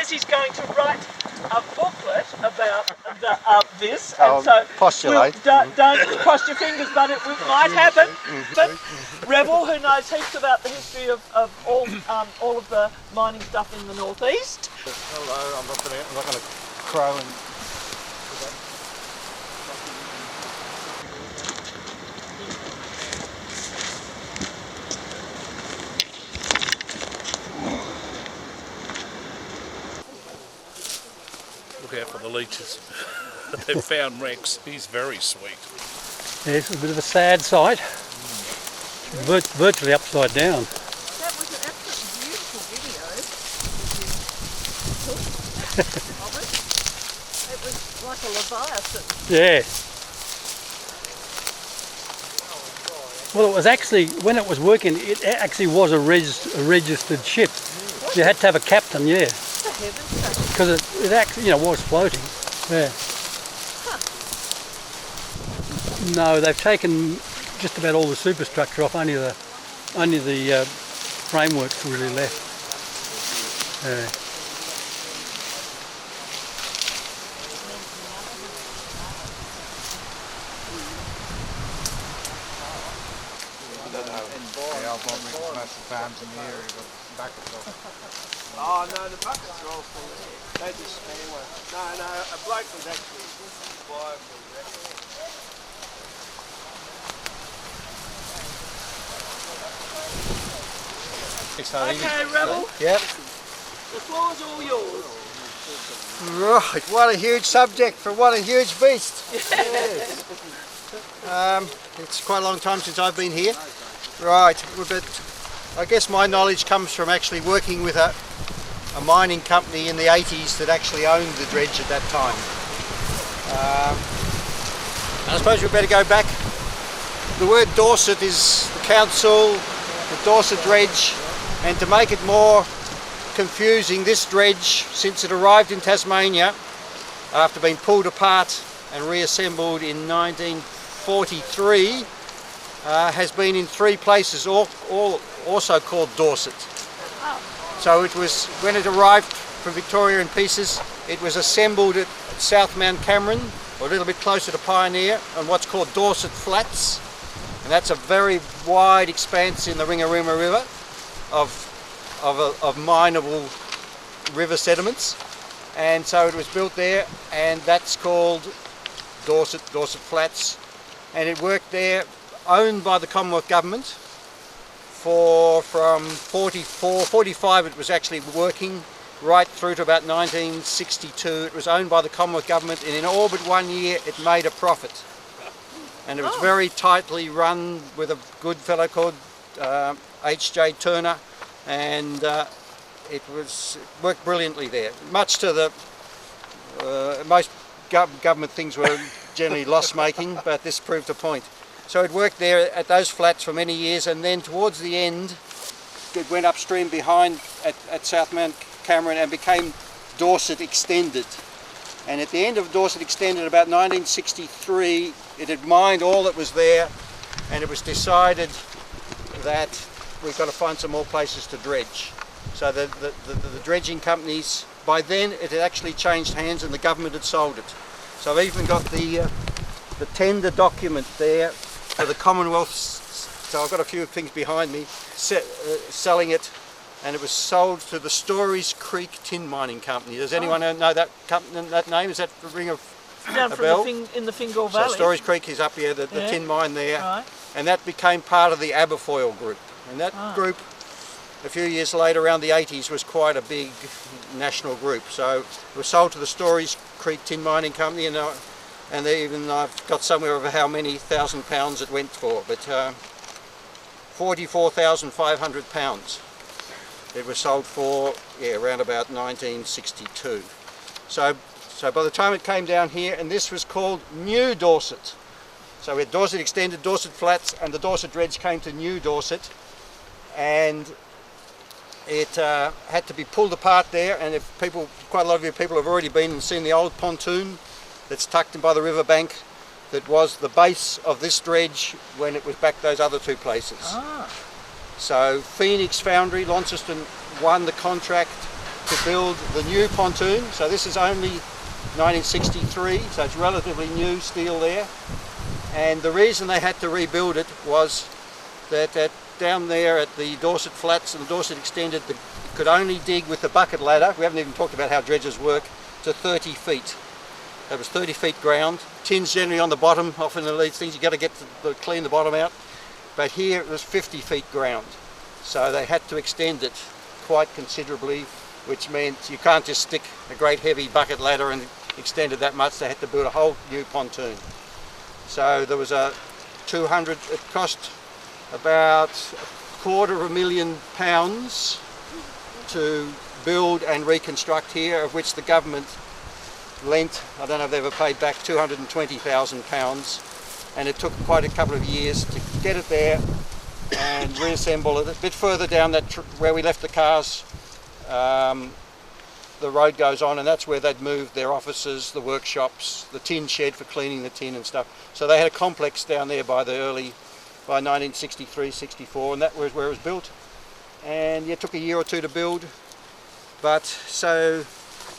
says he's going to write a booklet about this, and so postulate. Don't cross your fingers, but it might happen. But Revel, who knows heaps about the history of all of the mining stuff in the North East. Hello, I'm not going to crow and. Look out for the leeches. They've found Rex. He's very sweet. Yeah, it's a bit of a sad sight. Virtually upside down. That was an absolutely beautiful video of it. It was like a leviathan. Yeah. Well, it was actually, when it was working, it actually was a registered ship. You had to have a captain, yeah. For heaven's sake. Because it actually, was floating. Yeah. Huh. No, they've taken just about all the superstructure off. Only the framework's really left. Yeah. Most of the farms in the area got buckets of. Oh no, the buckets are all full there. They just spare one. No, a bloke was actually wired for that. Okay, Revel. Yep. The floor's all yours. Right, what a huge subject for what a huge beast. Yes. It's quite a long time since I've been here. Right, but I guess my knowledge comes from actually working with a mining company in the 80s that actually owned the dredge at that time. I suppose we better go back. The word Dorset is the council, the Dorset Dredge, and to make it more confusing, this dredge, since it arrived in Tasmania after being pulled apart and reassembled in 1943, has been in 3 places, all also called Dorset. So it was, when it arrived from Victoria in pieces, it was assembled at South Mount Cameron, or a little bit closer to Pioneer, on what's called Dorset Flats. And that's a very wide expanse in the Ringarooma River of mineable river sediments. And so it was built there, and that's called Dorset Flats. And it worked there, owned by the Commonwealth Government, from 45 it was actually working, right through to about 1962. It was owned by the Commonwealth Government, and in all but 1 year it made a profit. And it was very tightly run with a good fellow called H.J. Turner, and it worked brilliantly there. Much to the most government things were generally loss-making, but this proved a point. So it worked there at those flats for many years, and then towards the end it went upstream behind at South Mount Cameron and became Dorset Extended. And at the end of Dorset Extended, about 1963, it had mined all that was there, and it was decided that we've got to find some more places to dredge. So the dredging companies, by then it had actually changed hands and the government had sold it. So I've even got the tender document there for the Commonwealth. So I've got a few things behind me selling it, and it was sold to the Stories Creek Tin Mining Company. Does anyone know that company, that name? Is that ring of Down a from bell? in the Fingal Valley. So Stories Creek is up here, the tin mine there, Right. and that became part of the Aberfoyle group. And that group, a few years later, around the 80s, was quite a big national group. So it was sold to the Stories Creek Tin Mining Company, and even I've got somewhere over how many £1,000 it went for, but £44,500 it was sold for, around about 1962. So by the time it came down here, and this was called New Dorset. So we had Dorset Extended, Dorset Flats, and the Dorset Dredge came to New Dorset, and it had to be pulled apart there. And if quite a lot of you people have already been and seen the old pontoon that's tucked in by the riverbank, that was the base of this dredge when it was back those other 2 places. So Phoenix Foundry, Launceston, won the contract to build the new pontoon. So this is only 1963, so it's relatively new steel there. And the reason they had to rebuild it was that down there at the Dorset Flats and the Dorset Extended, it could only dig with the bucket ladder. We haven't even talked about how dredges work, to 30 feet. That was 30 feet ground. Tin's generally on the bottom, often in these things, you've got to get to clean the bottom out. But here it was 50 feet ground. So they had to extend it quite considerably, which meant you can't just stick a great heavy bucket ladder and extend it that much. They had to build a whole new pontoon. So there was a 200, it cost about £250,000 to build and reconstruct here, of which the government lent, I don't know if they ever paid back, £220,000, and it took quite a couple of years to get it there and reassemble it. A bit further down that where we left the cars, the road goes on, and that's where they'd moved their offices, the workshops, the tin shed for cleaning the tin and stuff. So they had a complex down there by 1963, 64, and that was where it was built. And it took a year or two to build, but so,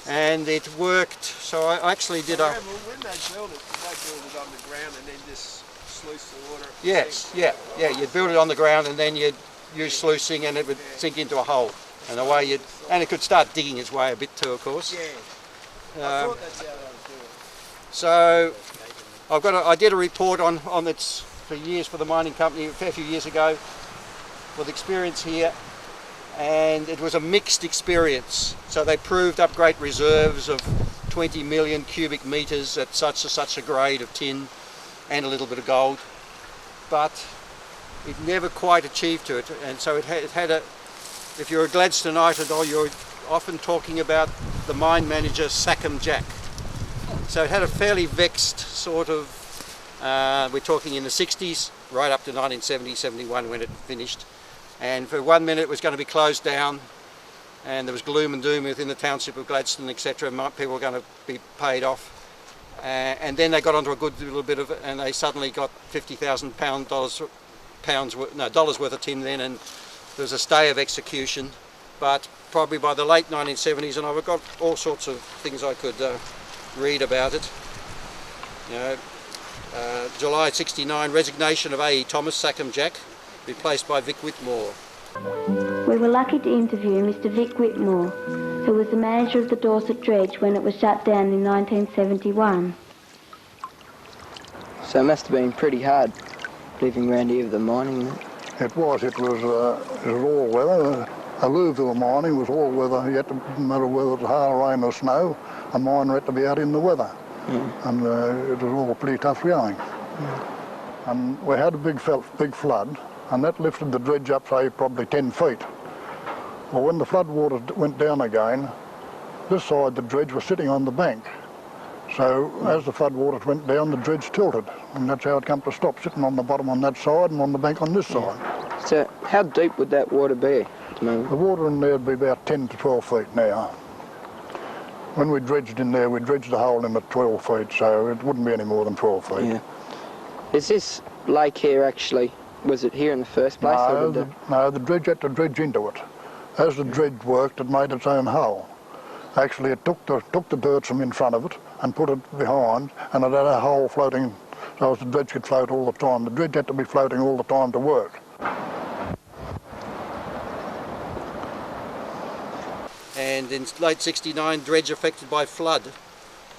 and it worked. So I actually did a... When they build it, did they build it on the ground and then just sluice the water? Yes, yeah, you'd build it on the ground and then you'd use sluicing and it would sink into a hole. And away and it could start digging its way a bit too, of course. Yeah, I thought that's how they would do it. So I did a report on its for years for the mining company a fair few years ago with experience here, and it was a mixed experience. So they proved up great reserves of 20 million cubic metres at such a grade of tin and a little bit of gold, but it never quite achieved to it. And so it had a, if you're a Gladstoneite at all, you're often talking about the mine manager Sackham Jack. So it had a fairly vexed sort of, we're talking in the 60s, right up to 1970, 71 when it finished. And for 1 minute it was going to be closed down, and there was gloom and doom within the township of Gladstone, etc. People were going to be paid off. And then they got onto a good little bit of it, and they suddenly got $50,000 dollars worth of tin then, and there was a stay of execution. But probably by the late 1970s, and I've got all sorts of things I could read about it. You know, July '69, resignation of A.E. Thomas, Sackham Jack, replaced by Vic Whitmore. We were lucky to interview Mr. Vic Whitmore, who was the manager of the Dorset Dredge when it was shut down in 1971. So it must have been pretty hard living around here with the mining. It was all weather. Alluvial mining was all weather. You had to, no matter whether it was hard rain or snow, a miner had to be out in the weather. And it was all pretty tough going. And we had a big flood, and that lifted the dredge up, say, probably 10 feet. Well, when the flood water went down again, this side the dredge was sitting on the bank. So as the flood waters went down, the dredge tilted, and that's how it come to stop, sitting on the bottom on that side and on the bank on this side. So how deep would that water be at the moment? The water in there would be about 10 to 12 feet now. When we dredged in there, we dredged the hole in at 12 feet, so it wouldn't be any more than 12 feet. Yeah. Is this lake here actually, was it here in the first place? No, the dredge had to dredge into it. As the dredge worked, it made its own hole. Actually, it took the dirt from in front of it and put it behind, and it had a hole floating, so as the dredge could float all the time. The dredge had to be floating all the time to work. And in late '69, dredge affected by flood.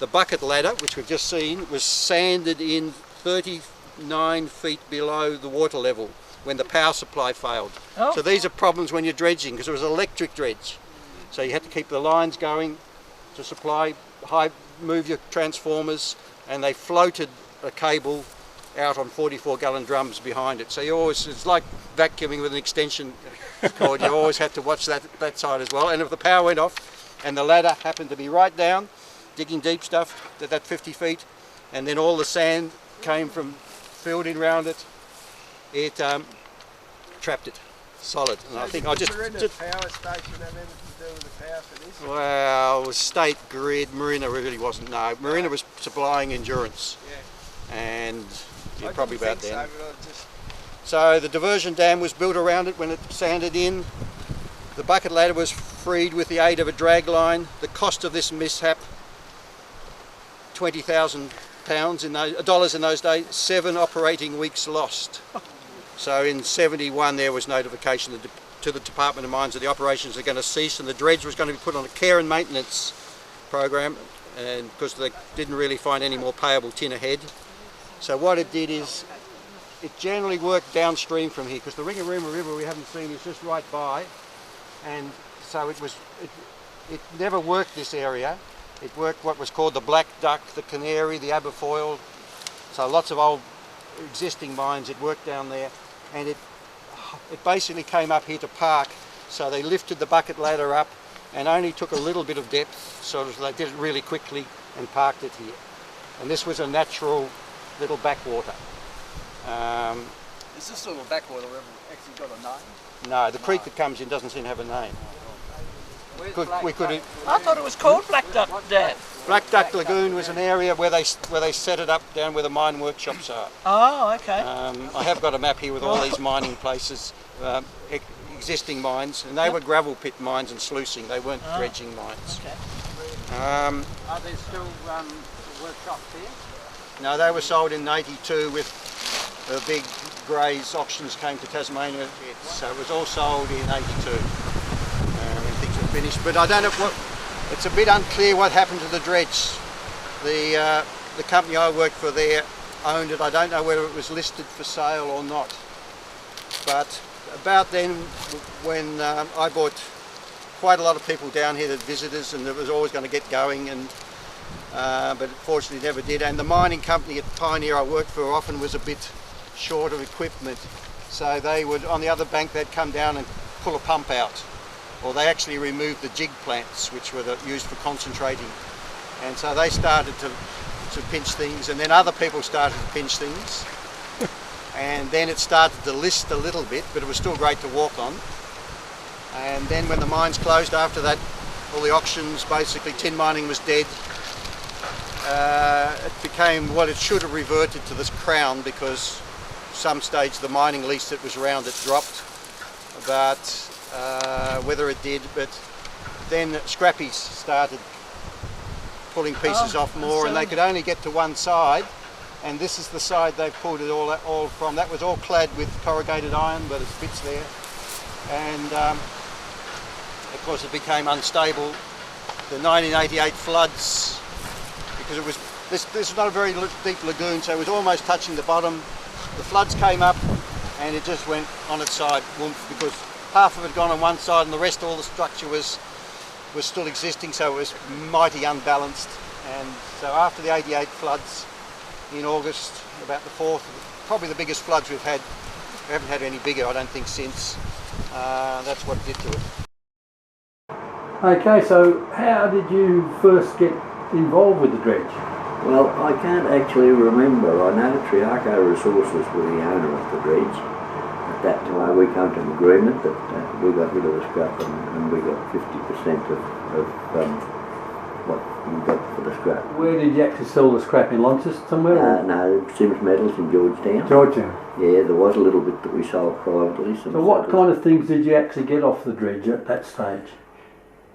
The bucket ladder, which we've just seen, was sanded in 39 feet below the water level when the power supply failed. So these are problems when you're dredging, because it was an electric dredge. So you had to keep the lines going to supply, move your transformers, and they floated a cable out on 44-gallon drums behind it. So you always, it's like vacuuming with an extension cord, you always had to watch that side as well. And if the power went off and the ladder happened to be right down, digging deep stuff at that 50 feet, and then all the sand came from field in round it, it trapped it solid. And I think I just Marina power station have anything to do with the power for this? Well, it was state grid. Marina really wasn't. No, Marina was supplying endurance, and probably about then. So the diversion dam was built around it when it sanded in, The bucket ladder was freed with the aid of a drag line. The cost of this mishap, £20,000 dollars in those days, 7 operating weeks lost. So in 71 there was notification to the Department of Mines that the operations are going to cease and the dredge was going to be put on a care and maintenance program, and because they didn't really find any more payable tin ahead. So what it did is it generally worked downstream from here, because the Ringarooma River we haven't seen is just right by, and so it never worked this area. It worked what was called the Black Duck, the Canary, the Aberfoyle, so lots of old existing mines. It worked down there, and it basically came up here to park, so they lifted the bucket ladder up and only took a little bit of depth, so they did it really quickly and parked it here. And this was a natural little backwater. Is this little backwater actually got a name? No, the creek that comes in doesn't seem to have a name. I thought it was called Black Duck, Dad. Black Duck Lagoon was an area where they set it up down where the mine workshops are. Oh, okay. I have got a map here with all these mining places, existing mines, and they were gravel pit mines and sluicing. They weren't dredging mines. Okay. Are there still workshops here? No, they were sold in '82 with the big Greys auctions came to Tasmania. So it was all sold in '82 when things were finished. But I don't know what. It's a bit unclear what happened to the dredge. The company I worked for there owned it. I don't know whether it was listed for sale or not. But about then, when I brought quite a lot of people down here, that visitors, and it was always going to get going, and but fortunately never did. And the mining company at Pioneer I worked for often was a bit short of equipment, so they would, on the other bank, they'd come down and pull a pump out, or they actually removed the jig plants which were used for concentrating, and so they started to pinch things, and then other people started to pinch things, and then it started to list a little bit, but it was still great to walk on. And then when the mines closed after that, all the auctions, basically tin mining was dead. It became what it should have reverted to this Crown, because some stage the mining lease that was around it dropped, but whether it did, but then scrappies started pulling pieces off more, and they could only get to one side, and this is the side they've pulled it all from. That was all clad with corrugated iron, but it fits there, and of course it became unstable. The 1988 floods, because it was this is not a very deep lagoon, so it was almost touching the bottom. The floods came up and it just went on its side, woomph, because half of it gone on one side and the rest, all the structure was still existing, so it was mighty unbalanced. And so after the 88 floods in August, about the 4th, probably the biggest floods we've had. We haven't had any bigger, I don't think, since. That's what it did to it. Okay, so how did you first get involved with the dredge? Well, I can't actually remember. I know Triarco Resources were the owner of the dredge. At that time we came to an agreement that we got rid of the scrap and we got 50% of what we got for the scrap. Where did you actually sell the scrap, in Launceston somewhere? No, Sims Metals in Georgetown. Georgetown? Yeah, there was a little bit that we sold privately. So what kind of things did you actually get off the dredge at that stage?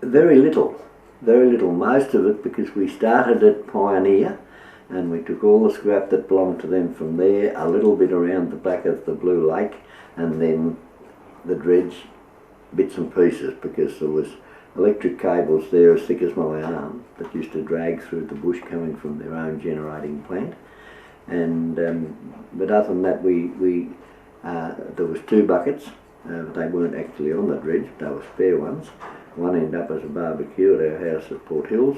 Very little. Very little. Most of it because we started at Pioneer and we took all the scrap that belonged to them from there, a little bit around the back of the Blue Lake, and then the dredge, bits and pieces, because there was electric cables there as thick as my arm that used to drag through the bush coming from their own generating plant. And but other than that, there was 2 buckets. They weren't actually on the dredge, they were spare ones. One ended up as a barbecue at our house at Port Hills,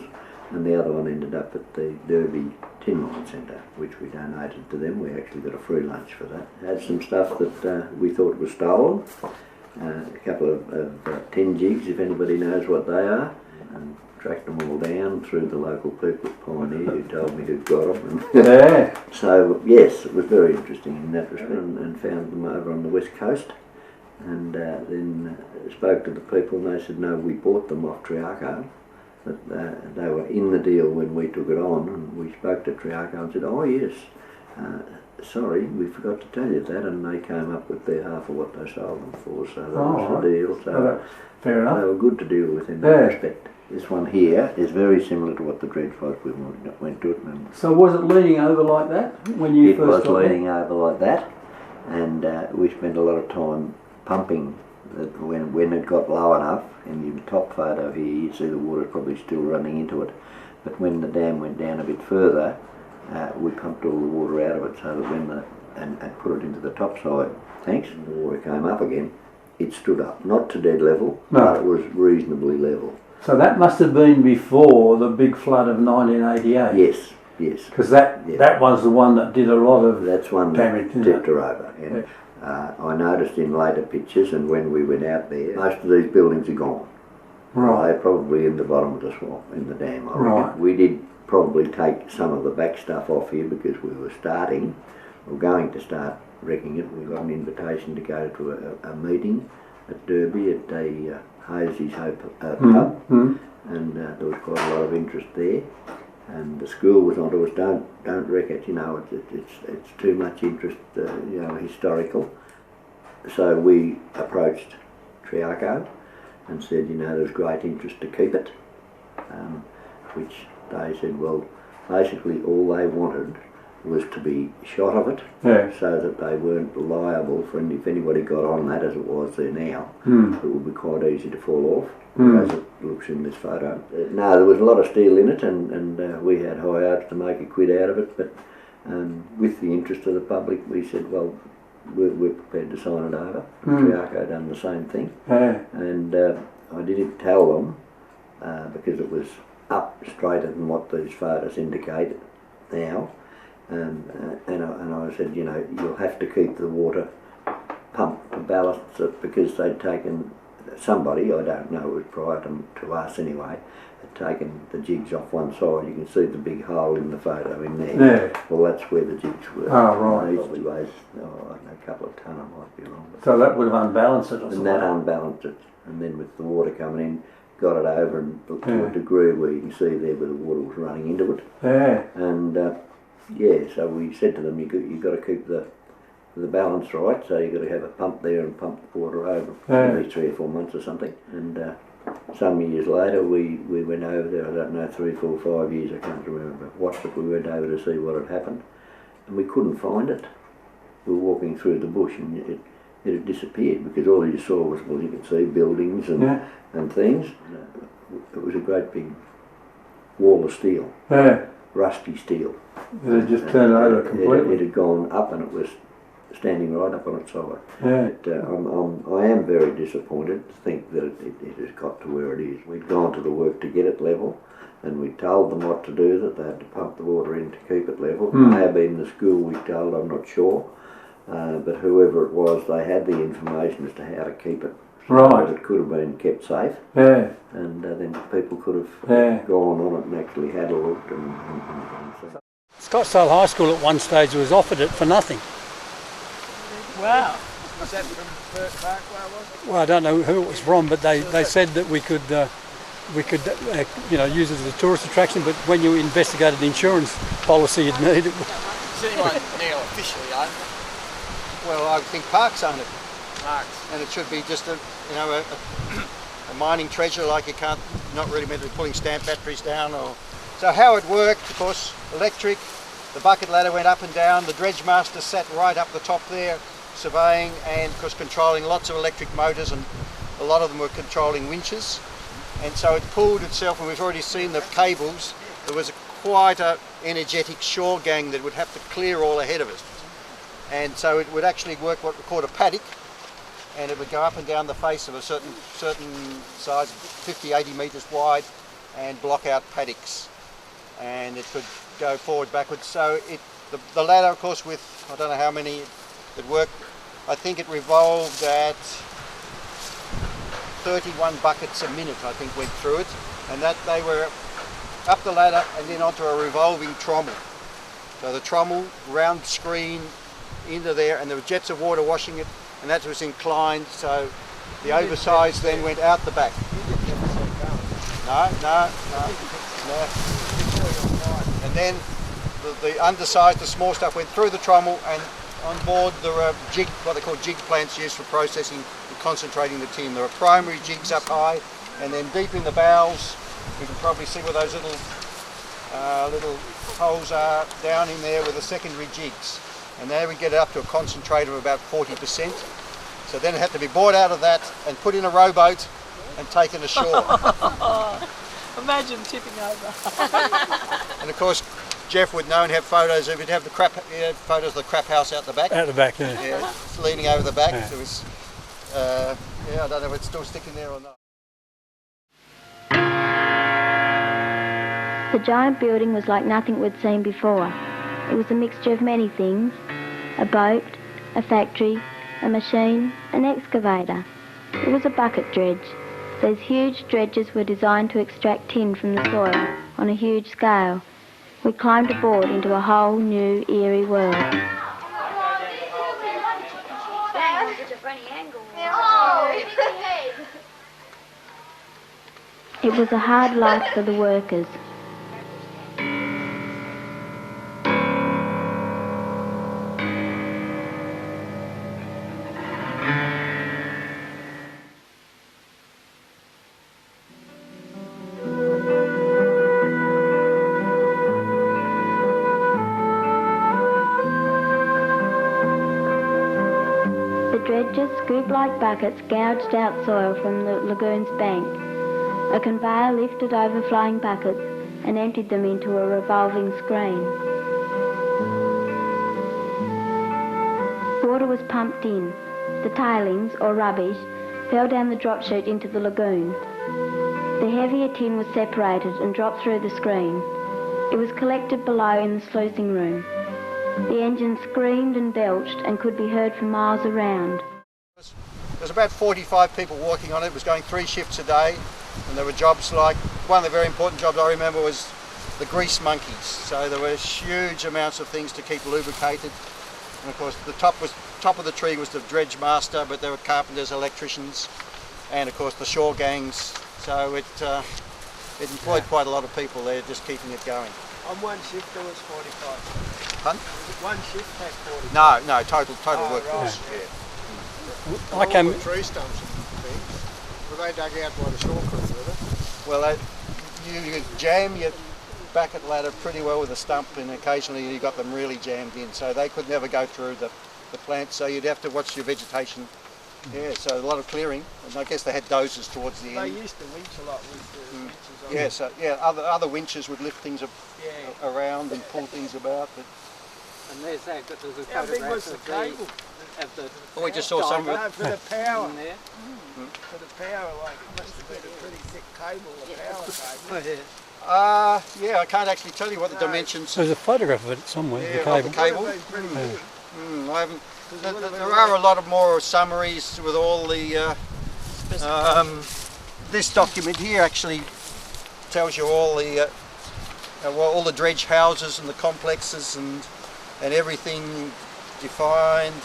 and the other one ended up at the Derby Tin Mine Centre, which we donated to them. We actually got a free lunch for that. Had some stuff that we thought was stolen, a couple of 10 jigs, if anybody knows what they are, and tracked them all down through the local people at Pioneer who told me who'd got them. Yeah. So yes, it was very interesting in that respect, and found them over on the west coast. And then spoke to the people, and they said, no, we bought them off Triarco, that they were in the deal when we took it on. And we spoke to Triarco and said, oh yes, Sorry, we forgot to tell you that, and they came up with their half of what they sold them for, so that was right. the deal. So that's fair enough. they were good to deal with in that respect. This one here is very similar to what the dredge was we went to it. So was it leaning over like that when you first got It was leaning over like that, and we spent a lot of time pumping. When it got low enough, in the top photo here you see the water probably still running into it, but when the dam went down a bit further, we pumped all the water out of it so that when and put it into the topside tanks, and the water came up again, it stood up, not to dead level, but it was reasonably level. So that must have been before the big flood of 1988. Yes, yes. Because that was the one that did a lot of That's one damage, that tipped her over. And I noticed in later pictures, and when we went out there, most of these buildings are gone. Right. They're probably in the bottom of the swamp, in the dam. I reckon. Right. We did probably take some of the back stuff off here because we were going to start wrecking it. We got an invitation to go to a meeting at Derby at a Hazy's pub, and there was quite a lot of interest there. And the school was onto us, don't wreck it, you know, it's too much interest, you know, historical. So we approached Triaco and said, you know, there's great interest to keep it, which they said, well, basically all they wanted was to be shot of it, so that they weren't liable for if anybody got on that, as it was there now, it would be quite easy to fall off, as it looks in this photo. No, there was a lot of steel in it, and we had high hopes to make a quid out of it, but with the interest of the public, we said, well, we're prepared to sign it over. Triaco done the same thing, and I didn't tell them, because it was up straighter than what these photos indicate now. And I said, you know, you'll have to keep the water pumped to balance it, because they'd taken, somebody, I don't know, it was prior to us anyway, had taken the jigs off one side. You can see the big hole in the photo in there. Well, that's where the jigs were. Oh, right. It probably weighs, I don't know, a couple of tonne, I might be wrong. So that would have unbalanced it or something? And that unbalanced it. And then with the water coming in, got it over and to a degree where you can see there where the water was running into it. And so we said to them, you've got to keep the balance right, so you've got to have a pump there and pump the water over every 3 or 4 months or something. And some years later we went over there, I don't know, 3, 4, 5 years, I can't remember what, but we went over to see what had happened, and we couldn't find it. We were walking through the bush and it had disappeared, because all you saw was, well, you could see buildings and things. It was a great big wall of steel, rusty steel. It had just turned over completely. It had gone up, and it was standing right up on its side. I am very disappointed to think that it has got to where it is. We'd gone to the work to get it level, and we told them what to do, that they had to pump the water in to keep it level. It may have been the school we told, I'm not sure, but whoever it was, they had the information as to how to keep it. So it could have been kept safe, and then people could have gone on it and actually had a look. And so. Scottsdale High School at one stage was offered it for nothing. Wow. Was that from Burt Parkway, was it? Well, I don't know who it was from, but they said that we could you know, use it as a tourist attraction, but when you investigated the insurance policy you'd need it. Is anyone now officially owned it? Well, I think Parks own it. Parks. And it should be just a mining treasure, like you can't, not really meant to be pulling stamp batteries down. Or so how it worked, of course, electric, the bucket ladder went up and down, the dredge master sat right up the top there surveying, and of course controlling lots of electric motors, and a lot of them were controlling winches, and so it pulled itself, and we've already seen the cables. There was quite a energetic shore gang that would have to clear all ahead of us, and so it would actually work what we call a paddock, and it would go up and down the face of a certain size, 50, 80 metres wide, and block out paddocks, and it could go forward, backwards. So the ladder, of course, with I don't know how many it worked. I think it revolved at 31 buckets a minute, I think, went through it, and that they were up the ladder and then onto a revolving trommel. So the trommel, round screen, into there, and there were jets of water washing it, and that was inclined, so the oversized then went out the back. No. And then the undersized, the small stuff went through the trommel, and on board there are jig, what they call jig plants used for processing and concentrating the tin. There are primary jigs up high, and then deep in the bowels, you can probably see where those little holes are down in there with the secondary jigs. And there we get it up to a concentrate of about 40%. So then it had to be brought out of that and put in a rowboat and taken ashore. Imagine tipping over. And of course, Jeff would know and have photos of it. Have the photos of the crap house out the back. Out the back, yeah. Yeah, leaning over the back. Yeah. It was, yeah, I don't know if it's still sticking there or not. The giant building was like nothing we'd seen before. It was a mixture of many things: a boat, a factory, a machine, an excavator. It was a bucket dredge. Those huge dredges were designed to extract tin from the soil on a huge scale. We climbed aboard into a whole new, eerie world. It was a hard life for the workers. Dredges, scoop-like buckets, gouged out soil from the lagoon's bank. A conveyor lifted overflowing buckets and emptied them into a revolving screen. Water was pumped in. The tailings, or rubbish, fell down the drop chute into the lagoon. The heavier tin was separated and dropped through the screen. It was collected below in the sluicing room. The engine screamed and belched and could be heard for miles around. There was about 45 people working on it. It was going 3 shifts a day, and there were jobs like, one of the very important jobs I remember was the grease monkeys. So there were huge amounts of things to keep lubricated. And of course the top of the tree was the dredge master, but there were carpenters, electricians, and of course the shore gangs. So it employed quite a lot of people there, just keeping it going. On one shift there was 45. Pardon? Was it one shift had 45? No, total workforce. Right. Yeah. I came. All the tree stumps and things, were they dug out by the shore crews with it? Well, you jam your bucket ladder pretty well with a stump, and occasionally you got them really jammed in, so they could never go through the plant, so you'd have to watch your vegetation. Yeah, so a lot of clearing, and I guess they had dozers towards the end. They used to winch a lot with the winches on. Yeah, so yeah, other winches would lift things around and pull things about. But And there's that, but there's a how big was photograph the cable? we just saw some of it. For the power. in there. For the power, like, it must have been a pretty thick cable, the power cable. Yeah, I can't actually tell you what the dimensions. There's a photograph of it somewhere. Yeah, the cable. of the cable. Would have been pretty big. I haven't. There are a lot of more summaries with all the. This document here actually tells you all the dredge houses and the complexes and everything defined.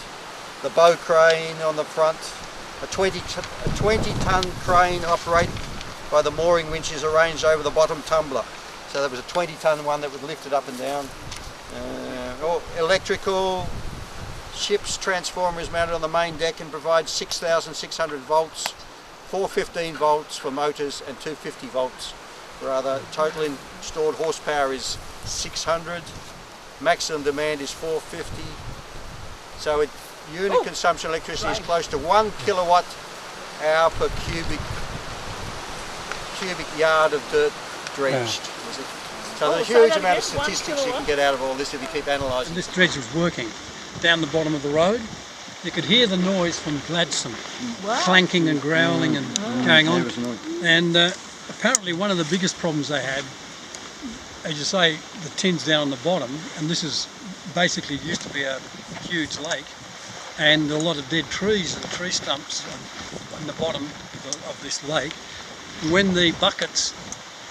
The bow crane on the front, a 20-ton crane operated by the mooring winches arranged over the bottom tumbler. So there was a 20-ton one that would lift it up and down. Electrical. Ship's transformer is mounted on the main deck and provides 6,600 volts, 415 volts for motors and 250 volts. Rather, total installed horsepower is 600, maximum demand is 450. So unit consumption of electricity is close to 1 kilowatt hour per cubic yard of dirt dredged. So there's a huge amount of statistics you can get out of all this if you keep analysing. This dredge was working down the bottom of the road. You could hear the noise from Gladstone, clanking and growling and going on. And apparently one of the biggest problems they had, as you say, the tin's down on the bottom, and this is basically used to be a huge lake, and a lot of dead trees and tree stumps on the bottom of this lake. When the buckets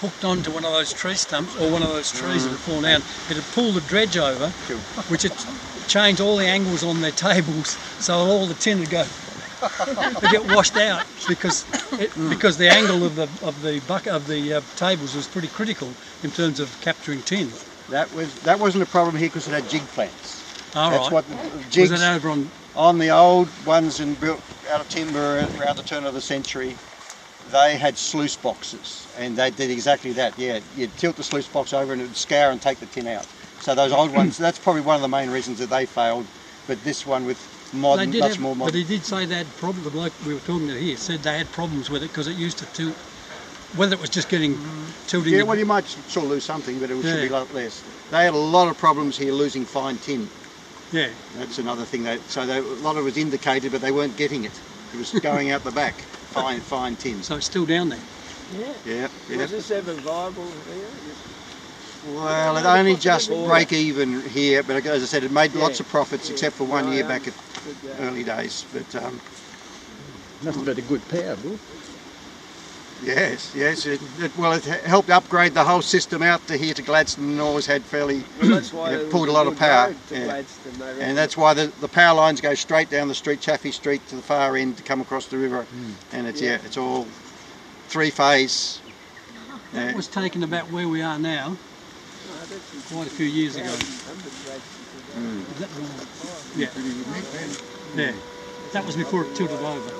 hooked onto one of those tree stumps or one of those trees that had fallen down, it had pulled the dredge over, which had changed all the angles on their tables, so all the tin would go to get washed out because the angle of the tables was pretty critical in terms of capturing tin. That wasn't a problem here because it had jig plants. All That's right. what jigs Was it over on the old ones and built out of timber around the turn of the century. They had sluice boxes, and they did exactly that. Yeah, you'd tilt the sluice box over and it would scour and take the tin out. So those old ones, that's probably one of the main reasons that they failed. But this one with modern, much more modern. But he did say they had problems. The bloke we were talking to here said they had problems with it because it used to tilt. Whether it was just getting tilting. Yeah, well, you might sort of lose something, but it should be a lot less. They had a lot of problems here losing fine tin. Yeah. That's another thing. A lot of it was indicated, but they weren't getting it. It was going out the back, fine tin. So it's still down there. Yeah. Was this ever viable here? Well, it only just break even here, but as I said, it made lots of profits, except for 1 year back at early days. But must have been a good power, Bill. Yes. It helped upgrade the whole system out to here to Gladstone, and always had fairly pulled a lot of power. And that's why the power lines go straight down the street, Chaffee Street, to the far end to come across the river. And it's all 3-phase. That was taken about where we are now quite a few years ago. Is that right? Yeah. That was before it tilted over.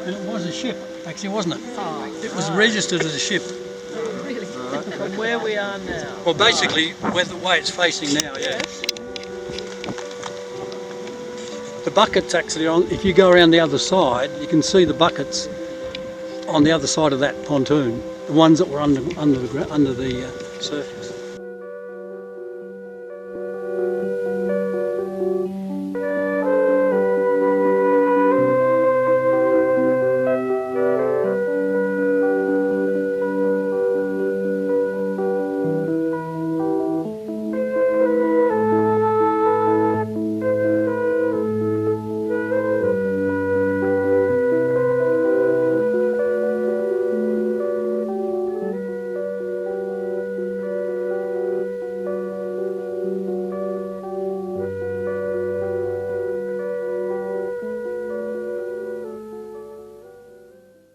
And it was a ship, actually, wasn't it? It was registered as a ship. From where we are now. Well, basically, the way it's facing now, yeah. The buckets actually, if you go around the other side, you can see the buckets on the other side of that pontoon, the ones that were under the surface.